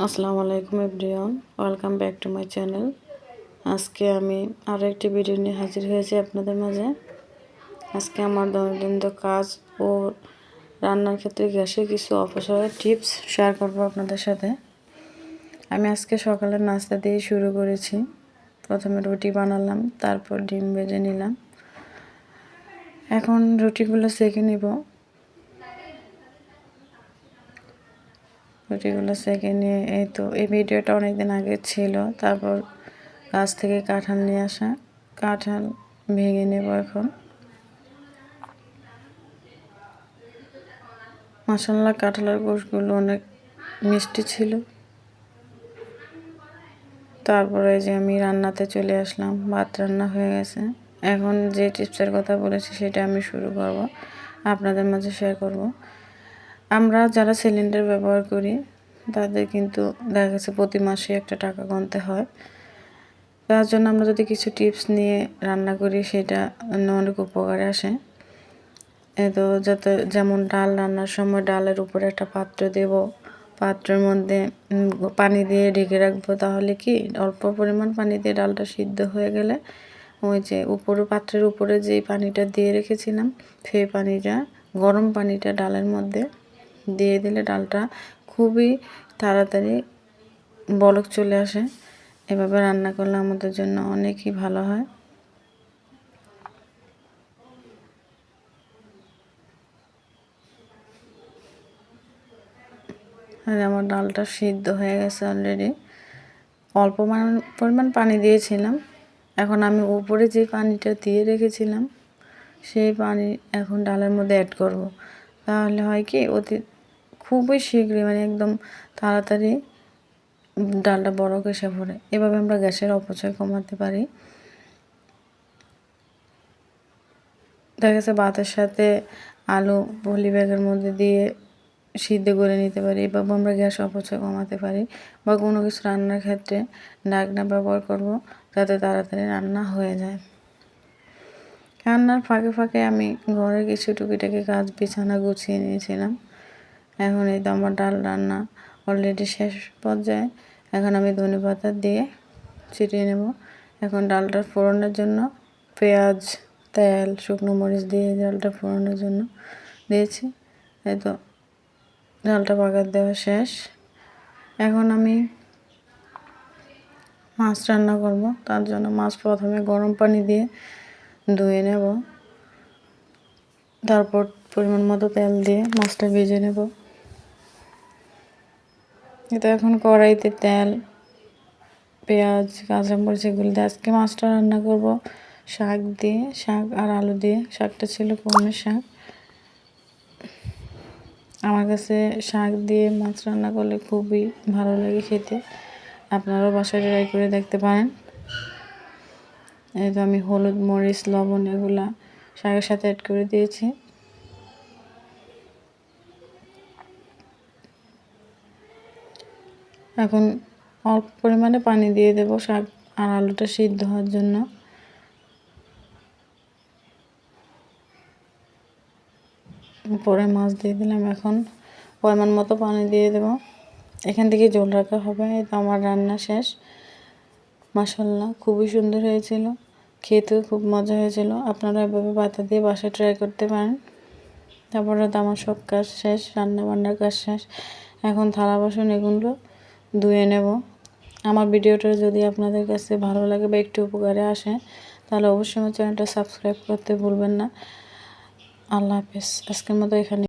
আসসালামু আলাইকুম everyone, welcome back to my channel. আজকে আমি আরও একটি ভিডিও নিয়ে হাজির হয়েছি আপনাদের মাঝে। আজকে আমার দৈনন্দিন কাজ ও রান্নার ক্ষেত্রে গ্যাসের কিছু অপচয়ের টিপস শেয়ার করব আপনাদের সাথে। আমি আজকে সকালের নাস্তা দিয়ে শুরু করেছি। প্রথমে রুটি বানালাম, তারপর ডিম ভেজে নিলাম। এখন রুটিগুলো সেঁকে নিব। রুটিগুলো সেঁকে নিয়ে এই ভিডিওটা অনেকদিন আগে ছিল। তারপর গাছ থেকে কাঁঠাল নিয়ে আসা, কাঁঠাল ভেঙে নেব। এখন মাশাআল্লাহ কাঁঠালের কোষগুলো অনেক মিষ্টি ছিল। তারপরে যে আমি রান্নাতে চলে আসলাম, ভাত রান্না হয়ে গেছে। এখন যে টিপসের কথা বলেছি সেটা আমি শুরু করব, আপনাদের মাঝে শেয়ার করব। আমরা যারা সিলিন্ডার ব্যবহার করি তাদের কিন্তু দেখা গেছে প্রতি মাসে একটা টাকা গুনতে হয়। তার জন্য আমরা যদি কিছু টিপস নিয়ে রান্না করি সেটা অনেক উপকারে আসে। যাতে যেমন ডাল রান্নার সময় ডালের উপরে একটা পাত্র দেব, পাত্রের মধ্যে পানি দিয়ে ঢেকে রাখবো। তাহলে কি অল্প পরিমাণ পানি দিয়ে ডালটা সিদ্ধ হয়ে গেলে ওই যে পাত্রের উপরে যেই পানিটা দিয়ে রেখেছিলাম সেই পানিটা, গরম পানিটা ডালের মধ্যে দিয়ে দিলে ডালটা খুবই তাড়াতাড়ি বলক চলে আসে। এভাবে রান্না করলে আমাদের জন্য অনেকই ভালো হয়। আর আমার ডালটা সিদ্ধ হয়ে গেছে অলরেডি। অল্প পরিমাণ পানি দিয়েছিলাম। এখন আমি উপরে যে পানিটা দিয়ে রেখেছিলাম সেই পানি এখন ডালের মধ্যে অ্যাড করব। তাহলে হয় কি খুবই শীঘ্রই একদম তাড়াতাড়ি ডালটা বড় এসে পড়ে। এভাবে আমরা গ্যাসের অপচয় কমাতে পারি। দেখা গেছে ভাতের সাথে আলু পলি ব্যাগের মধ্যে দিয়ে সিদ্ধ করে নিতে পারি। এভাবে আমরা গ্যাস অপচয় কমাতে পারি। বা কোনো কিছু রান্নার ক্ষেত্রে ঢাকনা ব্যবহার করব যাতে তাড়াতাড়ি রান্না হয়ে যায়। রান্নার ফাঁকে ফাঁকে আমি ঘরের কিছু টুকিটাকি কাজ বিছানা গুছিয়ে নিয়েছিলাম। এখন এই তো আমার ডাল রান্না অলরেডি শেষ পর্যায়ে। এখন আমি ধনেপাতা দিয়ে ছিটিয়ে নেব। এখন ডালটা ফোড়নের জন্য পেঁয়াজ, তেল, শুকনো মরিচ দিয়ে ডালটা ফোড়নের জন্য দিয়েছি। এই তো ডালটা বাগার দেওয়া শেষ। এখন আমি মাছ রান্না করব। তার জন্য মাছ প্রথমে গরম পানি দিয়ে ধুয়ে নেব, তারপর পরিমাণ মতো তেল দিয়ে মাছটা ভেজে নেব। এটা এখন কড়াইতে তেল, পেঁয়াজ, কাঁচামরিচ এগুলো দিয়ে আজকে মাছটা রান্না করব শাক দিয়ে, শাক আর আলু দিয়ে। শাকটা ছিল কলমের শাক। আমার কাছে শাক দিয়ে মাছ রান্না করলে খুবই ভালো লাগে খেতে। আপনারাও বাসায় ট্রাই করে দেখতে পারেন। এই তো আমি হলুদ, মরিচ, লবণ এগুলা শাকের সাথে অ্যাড করে দিয়েছি। এখন অল্প পরিমাণে পানি দিয়ে দেব শাক আর আলুটা সিদ্ধ হওয়ার জন্য। পরে মাছ দিয়ে দিলাম। এখন পরিমাণ মতো পানি দিয়ে দেব। এখান থেকে ঝোল রাখা হবে। এই তো আমার রান্না শেষ। মাশাআল্লাহ খুবই সুন্দর হয়েছিল, খেতেও খুব মজা হয়েছিল। আপনারা এভাবে পাতা দিয়ে বাসায় ট্রাই করতে পারেন। তারপরে তো আমার সব কাজ শেষ, রান্না বান্নার কাজ শেষ। এখন থালা বাসন এগুলো ধুয়ে নেব। আমার ভিডিওটা যদি আপনাদের কাছে ভালো লাগে বা একটু উপকারে আসে তাহলে অবশ্যই আমার চ্যানেলটা সাবস্ক্রাইব করতে ভুলবেন না। আল্লাহ হাফেজ। আজকের মতো এখানে।